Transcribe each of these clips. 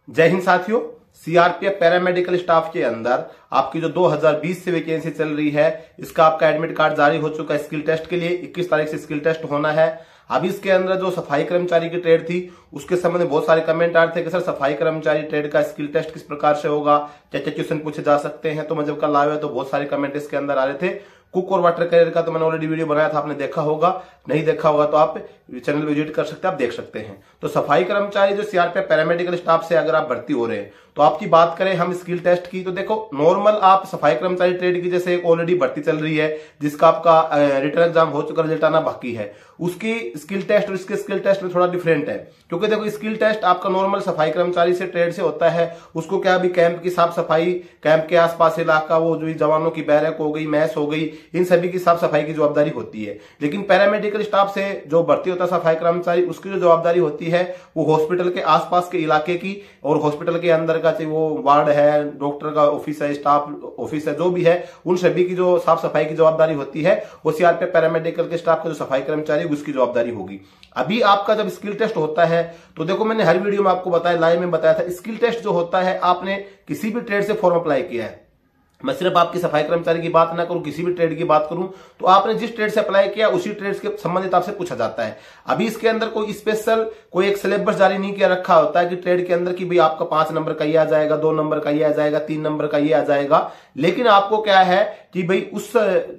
जय हिंद साथियों। CRPF paramedical staff के अंदर आपकी जो 2020 से वैकेंसी चल रही है, इसका आपका एडमिट कार्ड जारी हो चुका है। स्किल टेस्ट के लिए 21 तारीख से स्किल टेस्ट होना है। अभी इसके अंदर जो सफाई कर्मचारी की ट्रेड थी उसके संबंध में बहुत सारे कमेंट आ रहे थे कि सर सफाई कर्मचारी ट्रेड का स्किल टेस्ट किस प्रकार से होगा, क्या क्या क्वेश्चन पूछे जा सकते हैं। तो मैं जब कल आया तो बहुत सारे कमेंट इसके अंदर आ रहे थे। कुक और वाटर कैरियर का तो मैंने ऑलरेडी वीडियो बनाया था, आपने देखा होगा। नहीं देखा होगा तो आप चैनल विजिट कर सकते हैं, आप देख सकते हैं। तो सफाई कर्मचारी जो सीआरपीएफ पैरामेडिकल स्टाफ से अगर आप भर्ती हो रहे हैं तो आपकी बात करें हम स्किल टेस्ट की, तो देखो नॉर्मल आप सफाई कर्मचारी ट्रेड की जैसे एक ऑलरेडी भर्ती चल रही है जिसका आपका रिटन एग्जाम हो चुका, रिजल्ट आना बाकी है, उसकी स्किल टेस्ट और इसके स्किल टेस्ट में थोड़ा डिफरेंट है। क्योंकि देखो स्किल टेस्ट आपका नॉर्मल सफाई कर्मचारी से ट्रेड से होता है, उसको क्या अभी कैंप की साफ सफाई, कैंप के आसपास इलाका, वो जो जवानों की बैरक हो गई, मैस हो गई, इन सभी की साफ सफाई की जवाबदारी होती है। लेकिन पैरामेडिकल स्टाफ से जो भर्ती होता है सफाई कर्मचारी, उसकी जो जवाबदारी होती है वो हॉस्पिटल के आसपास के इलाके की और हॉस्पिटल के अंदर का, चाहे वो वार्ड है, डॉक्टर का ऑफिस है, स्टाफ ऑफिस है, जो भी है, उन सभी की जो साफ सफाई की जवाबदारी होती है वो सीआरपीएफ पैरामेडिकल के स्टाफ का जो सफाई कर्मचारी उसकी जवाबदारी होगी। अभी आपका जब स्किल टेस्ट होता है तो देखो मैंने हर वीडियो में आपको बताया, लाइव में बताया था, स्किल टेस्ट जो होता है आपने किसी भी ट्रेड से फॉर्म अप्लाई किया है, मैं सिर्फ आपकी सफाई कर्मचारी की बात ना करूं, किसी भी ट्रेड की बात करूं, तो आपने जिस ट्रेड से अप्लाई किया उसी ट्रेड के संबंधित आपसे पूछा जाता है। अभी इसके अंदर कोई स्पेशल कोई एक सिलेबस जारी नहीं किया रखा होता है कि ट्रेड के अंदर कि भाई आपका 5 नंबर का ये आ जाएगा, 2 नंबर का ये आ जाएगा, 3 नंबर का ये आ जाएगा। लेकिन आपको क्या है कि भाई उस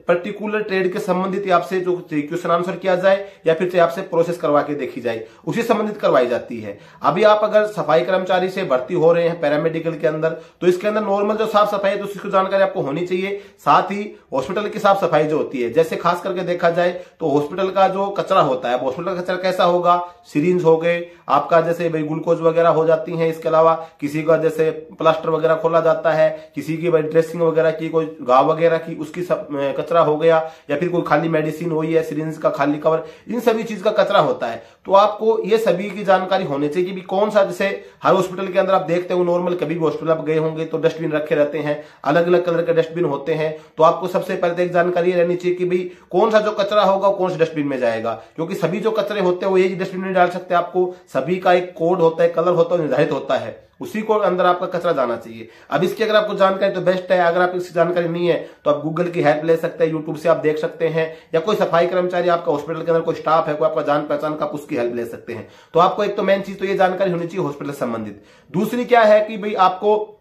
पर्टिकुलर ट्रेड के संबंधित आपसे जो क्वेश्चन आंसर किया जाए या फिर आपसे प्रोसेस करवा के देखी जाए, उसी संबंधित करवाई जाती है। अभी आप अगर सफाई कर्मचारी से भर्ती हो रहे हैं पैरामेडिकल के अंदर, तो इसके अंदर नॉर्मल जो साफ सफाई है तो उसकी जानकारी आपको होनी चाहिए। साथ ही हॉस्पिटल की साफ सफाई जो होती है, जैसे खास करके देखा जाए तो हॉस्पिटल का जो कचरा होता है, हॉस्पिटल का कचरा कैसा होगा, सिरिंज हो गए आपका, जैसे भाई ग्लूकोज वगैरह हो जाती है। इसके अलावा किसी का जैसे प्लास्टर वगैरह खोला जाता है, किसी की भाई ड्रेसिंग वगैरह की, कोई घाव वगैरह की, उसकी सब कचरा हो गया, या फिर कोई खाली मेडिसिन हुई है, सिरिंज का खाली कवर, इन सभी चीज का कचरा होता है। तो आपको ये सभी की जानकारी होनी चाहिए कि कौन सा, जैसे हर हॉस्पिटल के अंदर आप देखते हो नॉर्मल कभी भी हॉस्पिटल आप गए होंगे तो डस्टबिन रखे रहते हैं, अलग अलग कलर के डस्टबिन होते हैं। तो आपको सबसे पहले तो एक जानकारी रहनी चाहिए कि भाई कौन सा जो कचरा होगा कौन से डस्टबिन में जाएगा, क्योंकि सभी जो कचरे होते हैं वो एक डस्टबिन में डाल सकते हैं। आपको सभी का एक कोड होता है, कलर होता है, निर्धारित होता है, उसी को अंदर आपका कचरा जाना चाहिए। अब इसकी अगर आपको जानकारी तो बेस्ट है, अगर आप इसकी जानकारी नहीं है तो आप गूगल की हेल्प ले सकते हैं, यूट्यूब से आप देख सकते हैं, या कोई सफाई कर्मचारी आपका हॉस्पिटल के अंदर कोई स्टाफ है, कोई आपका जान पहचान का, उसकी हेल्प ले सकते हैं। तो आपको एक तो मेन चीज तो ये जानकारी होनी चाहिए हॉस्पिटल से संबंधित। दूसरी क्या है कि भाई आपको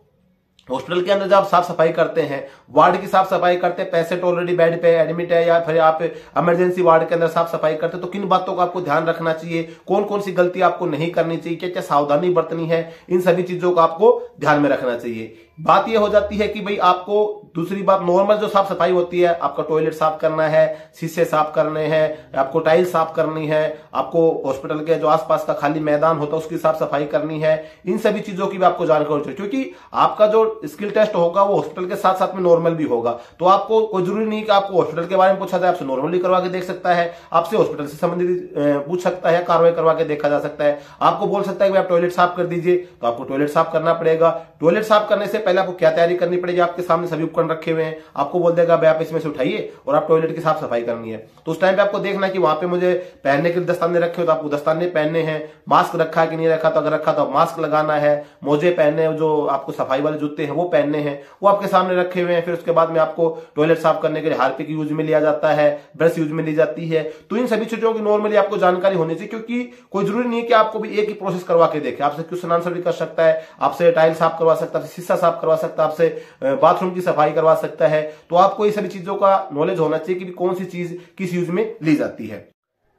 हॉस्पिटल के अंदर जब आप साफ सफाई करते हैं, वार्ड की साफ सफाई करते हैं, पेशेंट ऑलरेडी बेड पे एडमिट है, या फिर आप इमरजेंसी वार्ड के अंदर साफ सफाई करते हैं, तो किन बातों का आपको ध्यान रखना चाहिए, कौन कौन सी गलती आपको नहीं करनी चाहिए, क्या क्या सावधानी बरतनी है, इन सभी चीजों का आपको ध्यान में रखना चाहिए। बात यह हो जाती है कि भाई आपको दूसरी बात, नॉर्मल जो साफ सफाई होती है, आपका टॉयलेट साफ करना है, शीशे साफ करने हैं, आपको टाइल साफ करनी है, आपको हॉस्पिटल के जो आसपास का खाली मैदान होता है उसकी साफ सफाई करनी है, इन सभी चीजों की भी आपको जानकारी चाहिए। क्योंकि आपका जो स्किल टेस्ट होगा वो हॉस्पिटल के साथ साथ में नॉर्मल भी होगा, तो आपको कोई जरूरी नहीं कि आपको हॉस्पिटल के बारे में पूछा जाए, आपसे नॉर्मली करवा के देख सकता है, आपसे हॉस्पिटल से संबंधित पूछ सकता है, कार्रवाई करवा के देखा जा सकता है। आपको बोल सकता है कि आप टॉयलेट साफ कर दीजिए, तो आपको टॉयलेट साफ करना पड़ेगा। टॉयलेट साफ करने से पहले आपको क्या तैयारी करनी पड़ेगी, आपके सामने सभी उपकरण रखे हुए हैं, आपको बोल देगा भाई आप इसमें से उठाइए और आप टॉयलेट की साफ सफाई करनी है। तो उस टाइम पे आपको देखना कि वहां पे मुझे पहनने के दस्ताने रखे हो तो आपको दस्ताने पहनने हैं, मास्क रखा है कि नहीं रखा, तो अगर रखा तो मास्क लगाना है, मोजे पहनने, जो आपको सफाई वाले जूते हैं वो पहनने हैं, वो आपके सामने रखे हुए हैं। फिर उसके बाद में आपको टॉयलेट साफ करने के लिए हार्पिक यूज में लिया जाता है, ब्रश यूज में ली जाती है। तो इन सभी चीजों की नॉर्मली आपको जानकारी होनी चाहिए, क्योंकि कोई जरूरी नहीं है कि आपको भी एक ही प्रोसेस करवा के देखे, आपसे क्वेश्चन आंसर भी कर सकता है, आपसे टाइल साफ करवा सकता है, शीशा साफ करवा सकता है, आपसे बाथरूम की सफाई करवा सकता है। तो आपको ये सभी चीजों का नॉलेज होना चाहिए कि कौन सी चीज किस यूज में ली जाती है।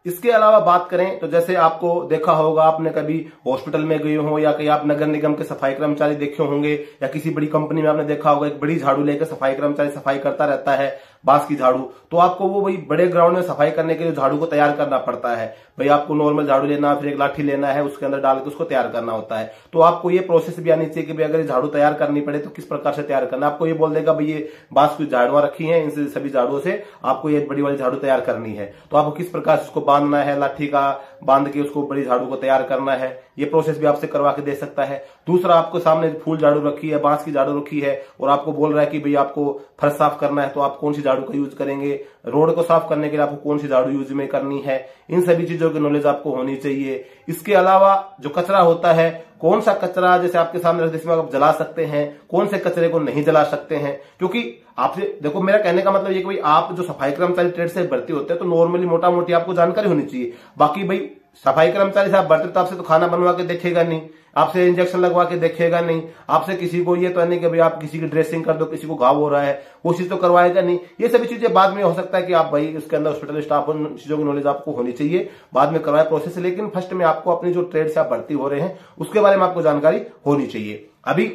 इसके अलावा बात करें तो जैसे आपको देखा होगा, आपने कभी हॉस्पिटल में गए हो या कहीं आप नगर निगम के सफाई कर्मचारी देखे होंगे, या किसी बड़ी कंपनी में आपने देखा होगा एक बड़ी झाड़ू लेकर सफाई कर्मचारी सफाई करता रहता है, बांस की झाड़ू। तो आपको वो वही बड़े ग्राउंड में सफाई करने के लिए झाड़ू को तैयार करना पड़ता है। भाई आपको नॉर्मल झाड़ू लेना, फिर एक लाठी लेना है, उसके अंदर डाल के उसको तैयार करना होता है। तो आपको ये प्रोसेस भी आनी चाहिए कि भाई अगर ये झाड़ू तैयार करनी पड़े तो किस प्रकार से तैयार करना। आपको ये बोल देगा भाई ये बांस की झाड़ुआ रखी है, इन सभी झाड़ुओं से आपको ये बड़ी वाली झाड़ू तैयार करनी है, तो आपको किस प्रकार से उसको बांधना है, लाठी का बांध के उसको बड़ी झाड़ू को तैयार करना है, ये प्रोसेस भी आपसे करवा के दे सकता है। दूसरा, आपको सामने फूल झाड़ू रखी है, बांस की झाड़ू रखी है और आपको बोल रहा है कि भाई आपको फर्श साफ करना है, तो आप कौन सी झाड़ू का यूज करेंगे, रोड को साफ करने के लिए आपको कौन सी झाड़ू यूज में करनी है, इन सभी चीजों की नॉलेज आपको होनी चाहिए। इसके अलावा जो कचरा होता है, कौन सा कचरा जैसे आपके सामने जिसमें आप जला सकते हैं, कौन से कचरे को नहीं जला सकते हैं, क्योंकि आपसे देखो, मेरा कहने का मतलब ये कि भाई आप जो सफाई कर्मचारी ट्रेड से भर्ती होते हैं तो नॉर्मली मोटा मोटी आपको जानकारी होनी चाहिए। बाकी भाई सफाई कर्मचारी से आप भर्ती तो आपसे तो खाना बनवा के देखेगा नहीं, आपसे इंजेक्शन लगवा के देखेगा नहीं, आपसे किसी को ये तो नहीं कि भाई आप किसी की ड्रेसिंग कर दो, किसी को घाव हो रहा है वो चीज तो करवाएगा नहीं। ये सभी चीजें बाद में हो सकता है कि आप भाई उसके अंदर हॉस्पिटल स्टाफ उन चीजों की नॉलेज आपको होनी चाहिए, बाद में करवाए प्रोसेस, लेकिन फर्स्ट में आपको अपनी जो ट्रेड से आप भर्ती हो रहे हैं उसके बारे में आपको जानकारी होनी चाहिए। अभी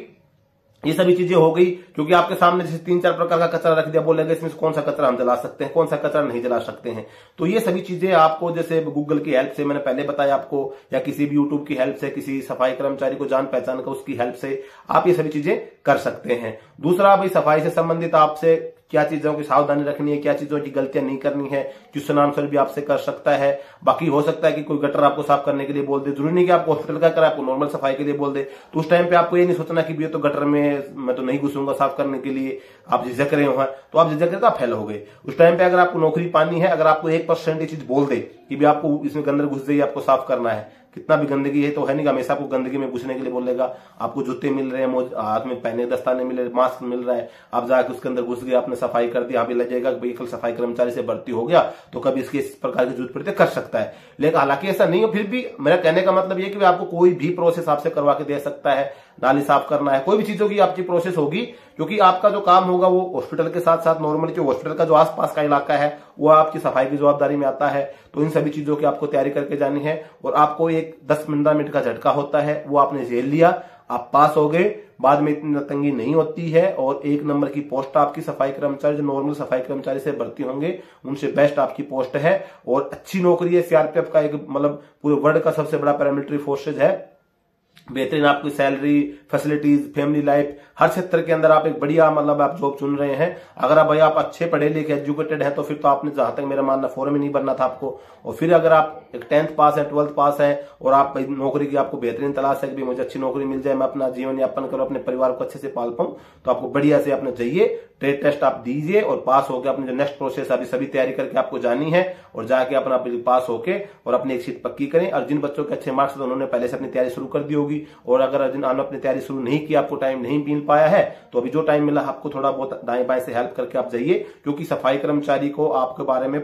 ये सभी चीजें हो गई, क्योंकि आपके सामने जैसे 3-4 प्रकार का कचरा रख दिया, बोलेंगे इसमें कौन सा कचरा हम जला सकते हैं, कौन सा कचरा नहीं जला सकते हैं। तो ये सभी चीजें आपको जैसे गूगल की हेल्प से मैंने पहले बताया आपको, या किसी भी यूट्यूब की हेल्प से, किसी सफाई कर्मचारी को जान पहचान का उसकी हेल्प से आप ये सभी चीजें कर सकते हैं। दूसरा, भाई सफाई से संबंधित आपसे क्या चीजों की सावधानी रखनी है, क्या चीजों की गलतियां नहीं करनी है, क्वेश्चन आंसर भी आपसे कर सकता है। बाकी हो सकता है कि कोई गटर आपको साफ करने के लिए बोल दे, जरूरी नहीं कि आपको हॉस्पिटल का करे, आपको नॉर्मल सफाई के लिए बोल दे, तो उस टाइम पे आपको ये नहीं सोचना कि ये तो गटर में मैं तो नहीं घुसूंगा साफ करने के लिए, आप झिझक रहे हो, तो आप झिझक रहे तो आप फेल हो गए। उस टाइम पे अगर आपको नौकरी पानी है, अगर आपको 1% ये चीज बोल दे कि भी आपको इसमें अंदर घुस जाइए, आपको साफ करना है, कितना भी गंदगी है तो है नहीं कि हमेशा आपको गंदगी में घुसने के लिए बोलेगा। आपको जूते मिल रहे हैं, हाथ में पहने दस्ताने मिल रहे, मास्क मिल रहा है, आप जाके उसके अंदर घुस गए, आपने सफाई कर दी, यहाँ भी लगेगा कि भाई कल सफाई कर्मचारी से भर्ती हो गया तो कभी इसके इस प्रकार की जरूरत पड़ती कर सकता है। लेकिन हालांकि ऐसा नहीं हो, फिर भी मेरा कहने का मतलब ये कि आपको कोई भी प्रोसेस आपसे करवा के दे सकता है, नाली साफ करना है, कोई भी चीजों की आपकी प्रोसेस होगी, क्योंकि आपका जो काम होगा वो हॉस्पिटल के साथ साथ नॉर्मली जो हॉस्पिटल का जो आसपास का इलाका है वो आपकी सफाई की जवाबदारी में आता है। तो इन सभी चीजों की आपको तैयारी करके जानी है, और आपको एक 10-15 मिनट का झटका होता है, वो आपने झेल लिया, आप पास हो गए, बाद में इतनी तंगी नहीं होती है, और 1 नंबर की पोस्ट आपकी सफाई कर्मचारी जो नॉर्मल सफाई कर्मचारी से भर्ती होंगे उनसे बेस्ट आपकी पोस्ट है, और अच्छी नौकरी है। सीआरपीएफ का एक मतलब पूरे वर्ल्ड का सबसे बड़ा पैरामिलिट्री फोर्सेज है, बेहतरीन आपकी सैलरी, फैसिलिटीज, फैमिली लाइफ, हर क्षेत्र के अंदर आप एक बढ़िया मतलब आप जॉब चुन रहे हैं। अगर आप भाई आप अच्छे पढ़े लिखे एजुकेटेड हैं तो फिर तो आपने जहां तक मेरा मानना फॉर्म ही नहीं भरना था आपको। और फिर अगर आप एक 10th पास है, 12th पास है और आप नौकरी की आपको बेहतरीन तलाश है कि मुझे अच्छी नौकरी मिल जाए, मैं अपना जीवन यापन करूं, अपने परिवार को अच्छे से पाल पाऊं, तो आपको बढ़िया से अपने चाहिए ट्रेड टेस्ट आप दीजिए और पास होकर अपने जो नेक्स्ट प्रोसेस अभी सभी तैयारी करके आपको जानी है, और जाके अपना पास होके और अपनी एक सीट पक्की करें। और जिन बच्चों के अच्छे मार्क्स तो उन्होंने पहले से अपनी तैयारी शुरू कर दी होगी, और अगर जिन अपनी तैयारी शुरू नहीं की, आपको टाइम नहीं मिल पाया है, तो अभी जो टाइम मिला आपको थोड़ा बहुत दाएं बाएं से हेल्प करके आप जाइए, क्योंकि सफाई कर्मचारी को आपके बारे में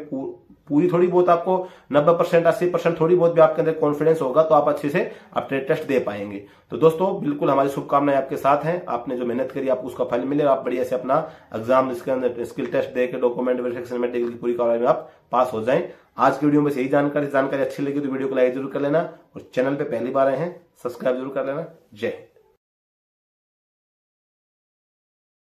पूरी थोड़ी बहुत आपको 90% 80% थोड़ी बहुत भी आपके अंदर कॉन्फिडेंस होगा तो आप अच्छे से आप ट्रेड टेस्ट दे पाएंगे। तो दोस्तों बिल्कुल हमारी शुभकामनाएं आपके साथ हैं, आपने जो मेहनत करी आपको उसका फल मिले, आप बढ़िया से अपना एग्जाम इसके अंदर स्किल टेस्ट दे के डॉक्यूमेंट वेरिफिकेशन मेडिकल की पूरी कार्रवाई में आप पास हो जाएं। आज की वीडियो में यही जानकारी अच्छी लगी तो वीडियो को लाइक जरूर कर लेना, और चैनल पे पहली बार आए हैं सब्सक्राइब जरूर कर लेना। जय हिंद।